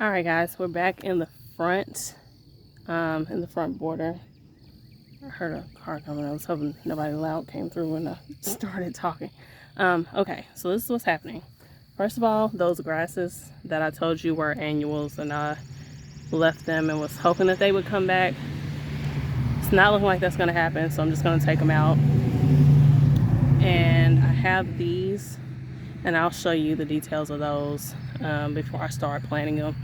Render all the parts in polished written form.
All right, guys, we're back in the front border. I heard a car coming. I was hoping nobody loud came through when I started talking. Okay, so this is what's happening. First of all, those grasses that I told you were annuals, and I left them and was hoping that they would come back. It's not looking like that's going to happen, so I'm just going to take them out. And I have these, and I'll show you the details of those before I start planting them.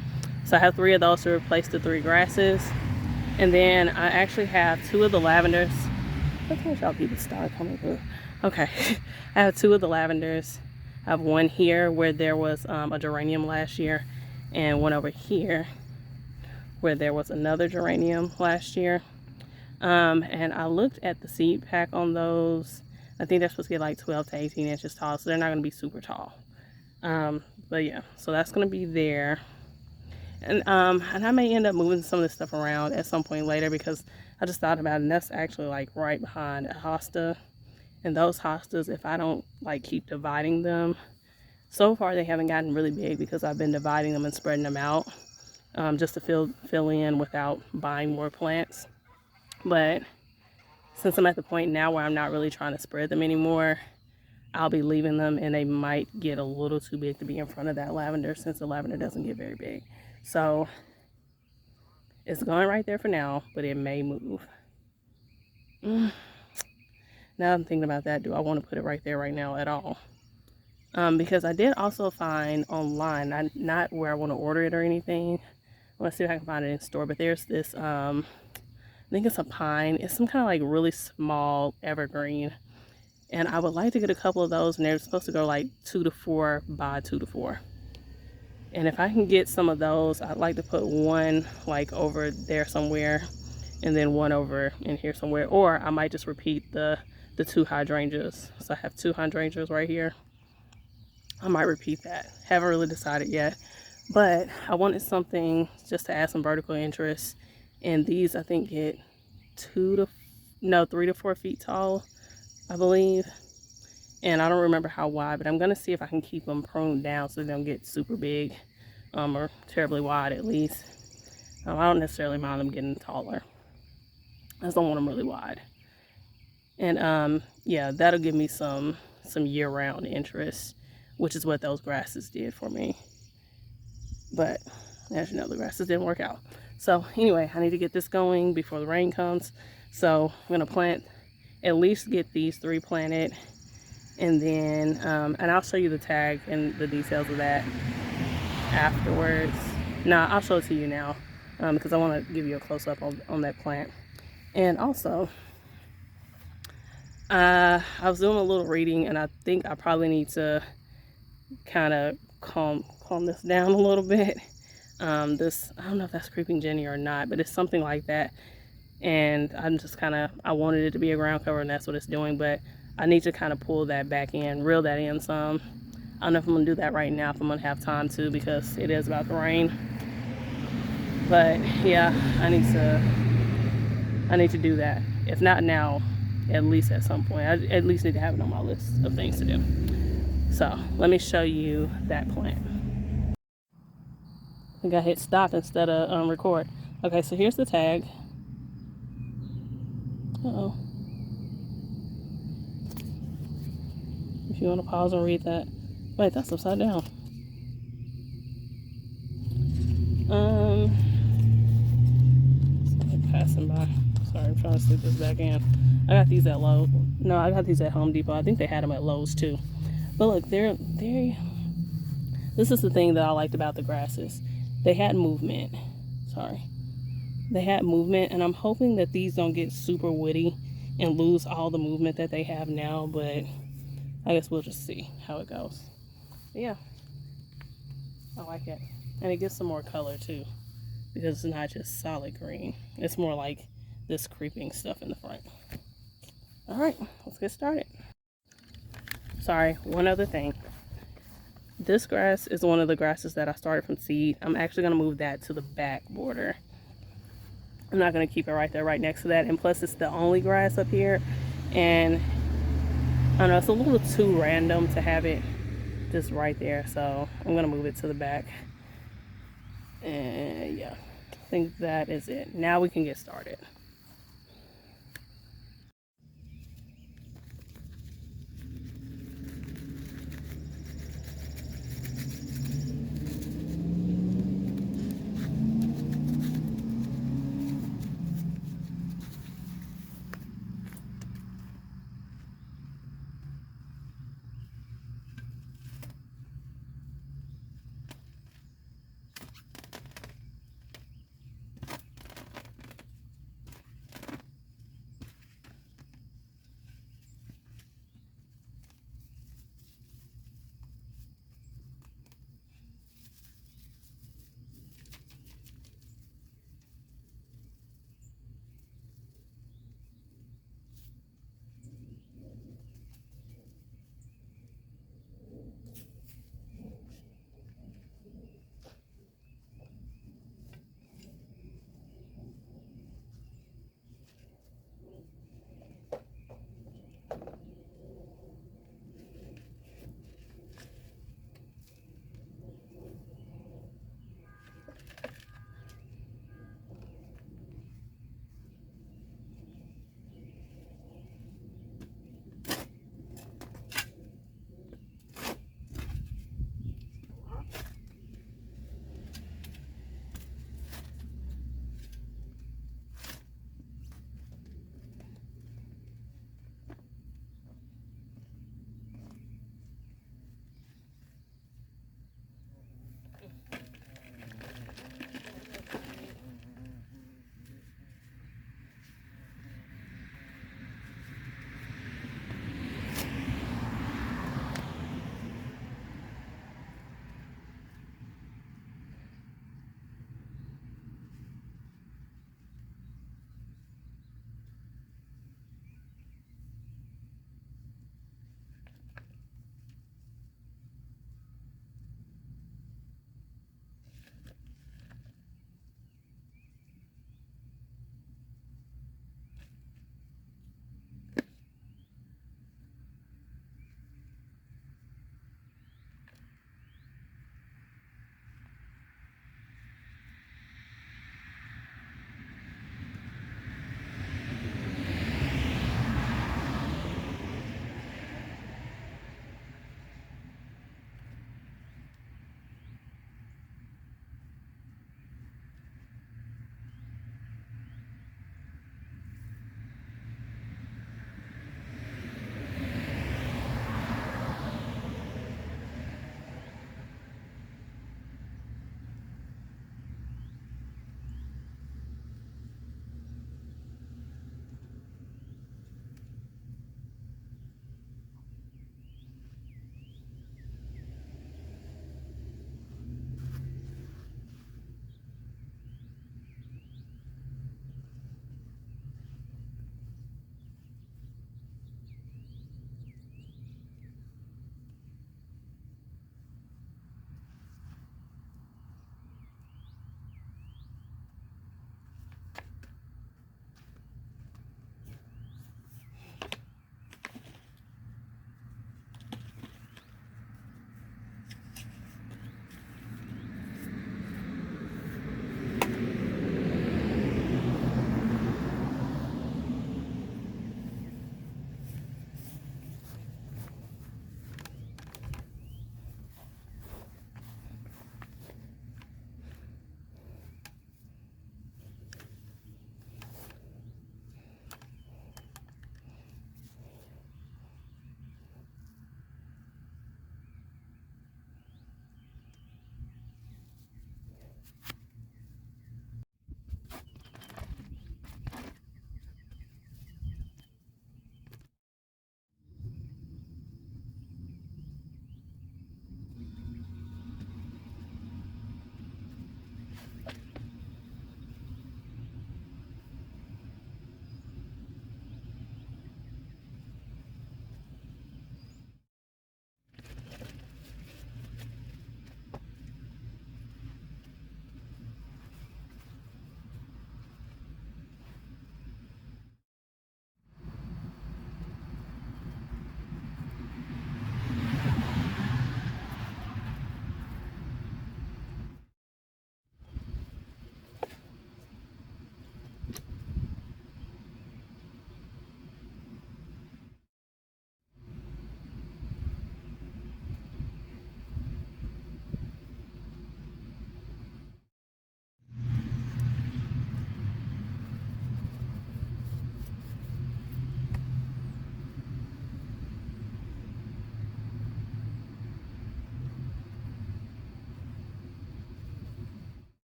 So I have 3 of those to replace the 3 grasses. And then I actually have 2 of the lavenders. I told y'all people start coming through. Okay, I have 2 of the lavenders. I have one here where there was a geranium last year, and one over here where there was another geranium last year. And I looked at the seed pack on those. I think they're supposed to get like 12 to 18 inches tall, so they're not going to be super tall. But yeah, so that's going to be there. And I may end up moving some of this stuff around at some point later, because I just thought about it, and that's actually like right behind a hosta. And those hostas, if I don't like keep dividing them, so far they haven't gotten really big because I've been dividing them and spreading them out, just to fill in without buying more plants. But since I'm at the point now where I'm not really trying to spread them anymore, I'll be leaving them, and they might get a little too big to be in front of that lavender, since the lavender doesn't get very big. So it's going right there for now, but it may move. Now I'm thinking about that, do I want to put it right there right now at all? Because I did also find online, not where I want to order it or anything. I want to see if I can find it in store, but there's this, I think it's a pine. It's some kind of like really small evergreen. And I would like to get a couple of those, and they're supposed to go like 2 to 4 by 2 to 4. And if I can get some of those, I'd like to put one like over there somewhere, and then one over in here somewhere. Or I might just repeat the 2 hydrangeas. So I have 2 hydrangeas right here. I might repeat that. Haven't really decided yet. But I wanted something just to add some vertical interest. And these, I think, get 3 to 4 feet tall, I believe. And I don't remember how wide, but I'm going to see if I can keep them pruned down so they don't get super big, or terribly wide at least. I don't necessarily mind them getting taller. I just don't want them really wide. And yeah, that'll give me some year-round interest, which is what those grasses did for me. But as you know, the grasses didn't work out. So anyway, I need to get this going before the rain comes. So I'm going to at least get these 3 planted. And then, and I'll show you the tag and the details of that afterwards. No, I'll show it to you now, because I want to give you a close-up on that plant. And also, I was doing a little reading, and I think I probably need to kind of calm this down a little bit. I don't know if that's creeping Jenny or not, but it's something like that. And I'm just I wanted it to be a ground cover, and that's what it's doing, but I need to kind of pull that back in, reel that in some. I don't know if I'm going to do that right now, if I'm going to have time to, because it is about to rain. But yeah, I need to do that. If not now, at least at some point. I at least need to have it on my list of things to do. So let me show you that plant. I think I hit stop instead of record. Okay, so here's the tag. Uh-oh. If you want to pause and read that. Wait, that's upside down. Passing by. Sorry, I'm trying to slip this back in. I got these at Lowe's. No, I got these at Home Depot. I think they had them at Lowe's too. But look, this is the thing that I liked about the grasses. They had movement. Sorry. They had movement, and I'm hoping that these don't get super woody and lose all the movement that they have now, but I guess we'll just see how it goes. But yeah, I like it. And it gives some more color too, because it's not just solid green. It's more like this creeping stuff in the front. All right, let's get started. Sorry, one other thing. This grass is one of the grasses that I started from seed. I'm actually going to move that to the back border. I'm not going to keep it right there, right next to that. And plus, it's the only grass up here. And I don't know, it's a little too random to have it just right there. So I'm going to move it to the back. And yeah, I think that is it. Now we can get started.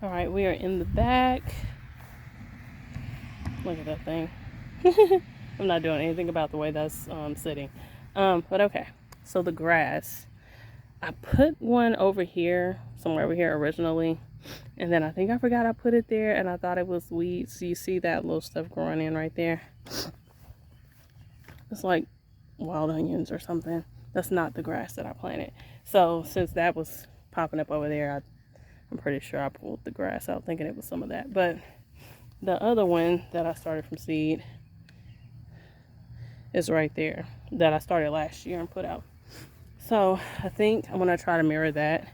All right, we are in the back. Look at that thing. I'm not doing anything about the way that's sitting. But okay, so the grass. I put one over here, somewhere over here originally, and then I think I forgot I put it there, and I thought it was weeds. So you see that little stuff growing in right there? It's like wild onions or something. That's not the grass that I planted. So since that was popping up over there, I'm pretty sure I pulled the grass out thinking it was some of that. But the other one that I started from seed is right there, that I started last year and put out. So I think I'm gonna try to mirror that.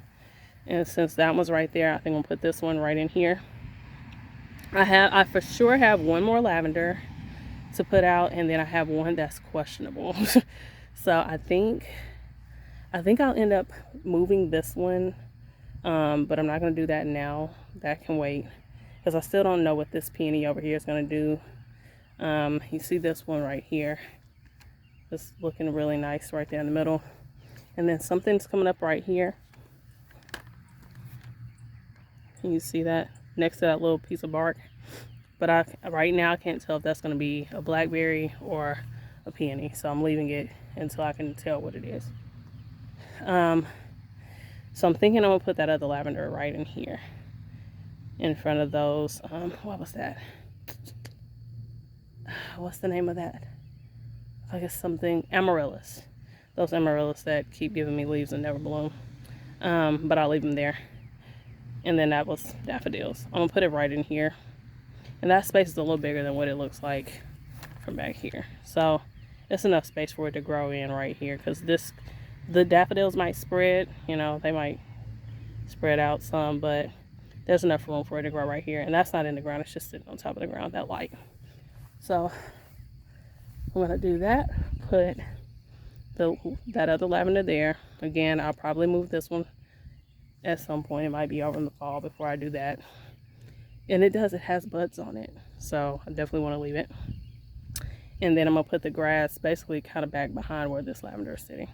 And since that one's right there, I think I'm gonna put this one right in here. I for sure have one more lavender to put out, and then I have one that's questionable. So I think I'll end up moving this one, but I'm not gonna do that now. That can wait, because I still don't know what this peony over here is gonna do. You see this one right here? It's looking really nice right there in the middle. And then something's coming up right here. Can you see that? Next to that little piece of bark. But right now I can't tell if that's going to be a blackberry or a peony. So I'm leaving it until I can tell what it is. So I'm thinking I'm going to put that other lavender right in here. In front of those. What was that? What's the name of that? I guess something. Amaryllis. Those amaryllis that keep giving me leaves and never bloom. But I'll leave them there. And then that was daffodils. I'm gonna put it right in here. And that space is a little bigger than what it looks like from back here. So it's enough space for it to grow in right here, because the daffodils might spread, you know, they might spread out some, but there's enough room for it to grow right here. And that's not in the ground, it's just sitting on top of the ground, that light. So I'm gonna do that, put that other lavender there. Again, I'll probably move this one at some point. It might be over in the fall before I do that. And it has buds on it, so I definitely want to leave it. And then I'm gonna put the grass basically kind of back behind where this lavender is sitting.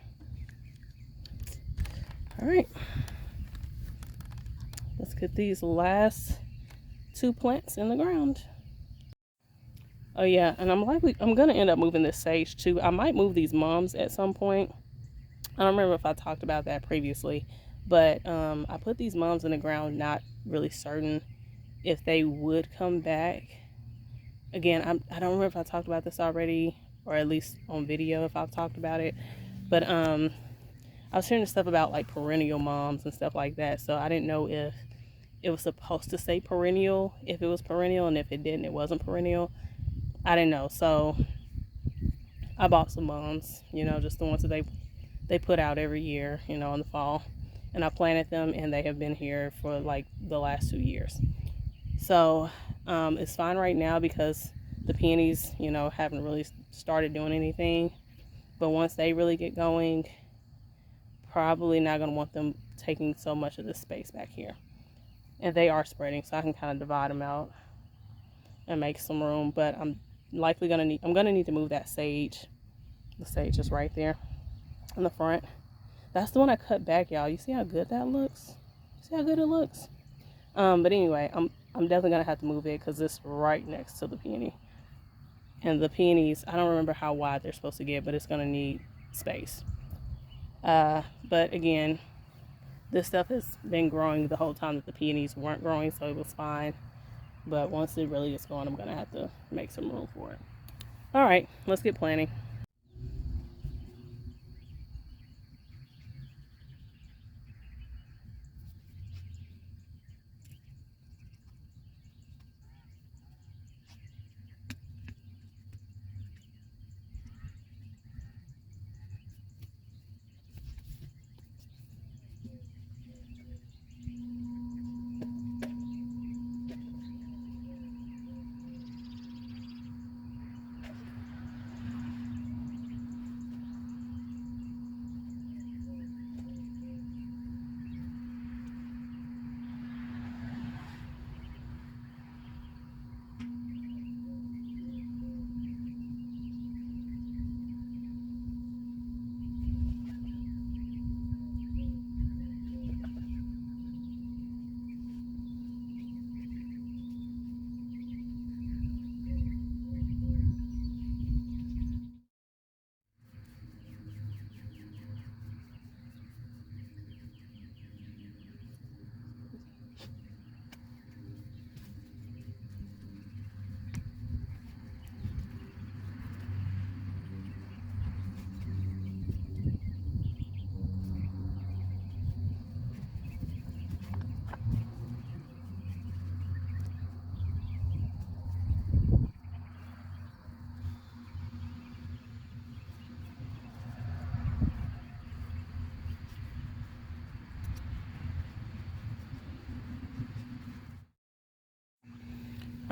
All right, let's get these last two plants in the ground. Oh yeah, and I'm gonna end up moving this sage too. I might move these mums at some point. I don't remember if I talked about that previously, but I put these mums in the ground, not really certain if they would come back. Again, I don't remember if I talked about this already, or at least on video if I've talked about it. But I was hearing stuff about like perennial mums and stuff like that, so I didn't know if it was supposed to say perennial, if it was perennial, and if it didn't, it wasn't perennial. I didn't know, so I bought some mums, you know, just the ones that they put out every year, you know, in the fall. And I planted them, and they have been here for like the last 2 years. So it's fine right now because the peonies, you know, haven't really started doing anything. But once they really get going, probably not going to want them taking so much of this space back here. And they are spreading, so I can kind of divide them out and make some room. But I'm gonna need to move that sage. The sage is right there in the front. That's the one I cut back, y'all. You see how good that looks? See how good it looks? But anyway, I'm definitely gonna have to move it because it's right next to the peony. And the peonies, I don't remember how wide they're supposed to get, but it's gonna need space. But again, this stuff has been growing the whole time that the peonies weren't growing, so it was fine. But once it really gets going, I'm gonna have to make some room for it. All right, let's get planting.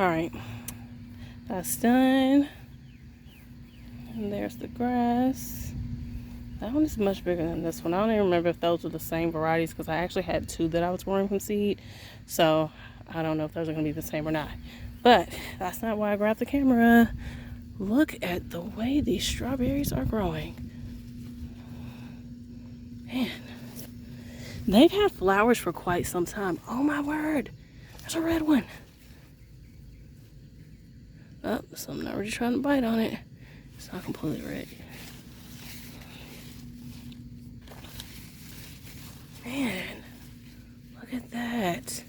All right, that's done. And there's the grass. That one is much bigger than this one. I don't even remember if those were the same varieties because I actually had two that I was growing from seed. So I don't know if those are going to be the same or not. But that's not why I grabbed the camera. Look at the way these strawberries are growing. Man, they've had flowers for quite some time. Oh my word, there's a red one. Oh, so I'm not really trying to bite on it. It's not completely red. Man, look at that.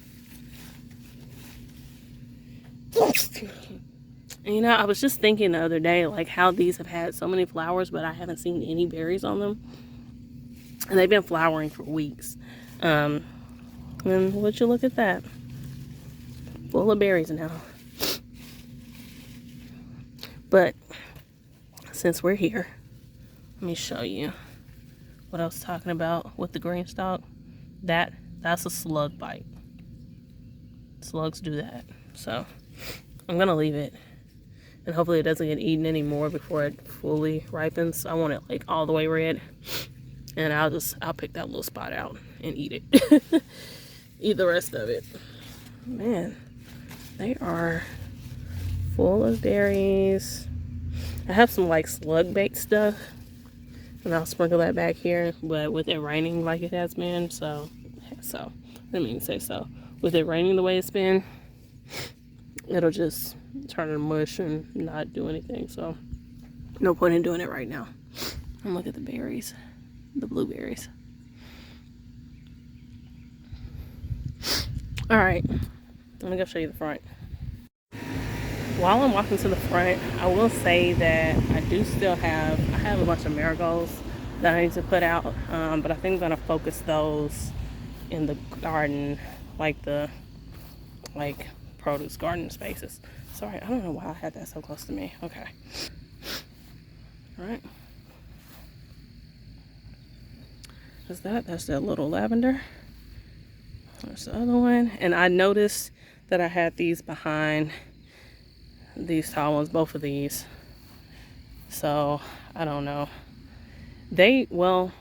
And you know, I was just thinking the other day, like how these have had so many flowers, but I haven't seen any berries on them. And they've been flowering for weeks. And would you look at that? Full of berries now. But since we're here, let me show you what I was talking about with the green stalk. That's a slug bite. Slugs do that. So I'm gonna leave it, and hopefully it doesn't get eaten anymore before it fully ripens. I want it like all the way red, and I'll pick that little spot out and eat it. Eat the rest of it. Man, they are full of berries. I have some like slug bait stuff, and I'll sprinkle that back here. But with it raining like it has been, so I didn't mean to say so. With it raining the way it's been, it'll just turn to mush and not do anything. So no point in doing it right now. And look at the berries, the blueberries. All right, let me go show you the front. While I'm walking to the front, I will say that I have a bunch of marigolds that I need to put out, but I think I'm gonna focus those in the garden, like produce garden spaces. Sorry, I don't know why I had that so close to me. Okay. All right. That's that little lavender. There's the other one. And I noticed that I had these behind these tall ones, both of these. So I don't know. Well,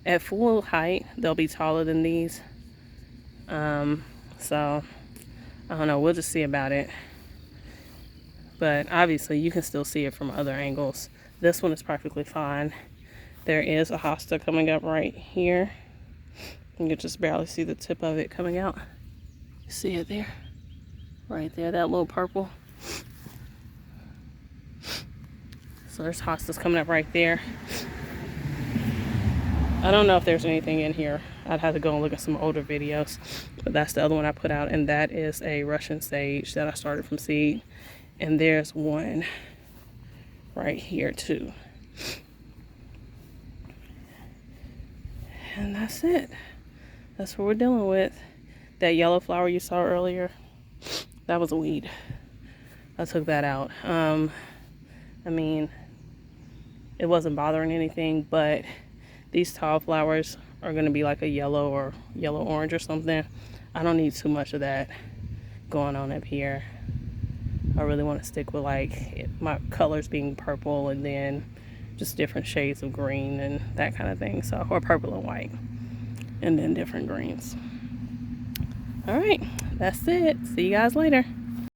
at full height, they'll be taller than these. So I don't know. We'll just see about it. But obviously, you can still see it from other angles. This one is perfectly fine. There is a hosta coming up right here. You can just barely see the tip of it coming out. You see it there? Right there, that little purple. So there's hostas coming up right there. I don't know if there's anything in here. I'd have to go and look at some older videos. But that's the other one I put out, and that is a Russian sage that I started from seed. And there's one right here too. And that's it. That's what we're dealing with. That yellow flower you saw earlier, that was a weed. I took that out. I mean, it wasn't bothering anything, but these tall flowers are going to be like a yellow or yellow orange or something. I don't need too much of that going on up here. I really want to stick with like my colors being purple and then just different shades of green and that kind of thing. So, or purple and white, and then different greens. All right, that's it. See you guys later.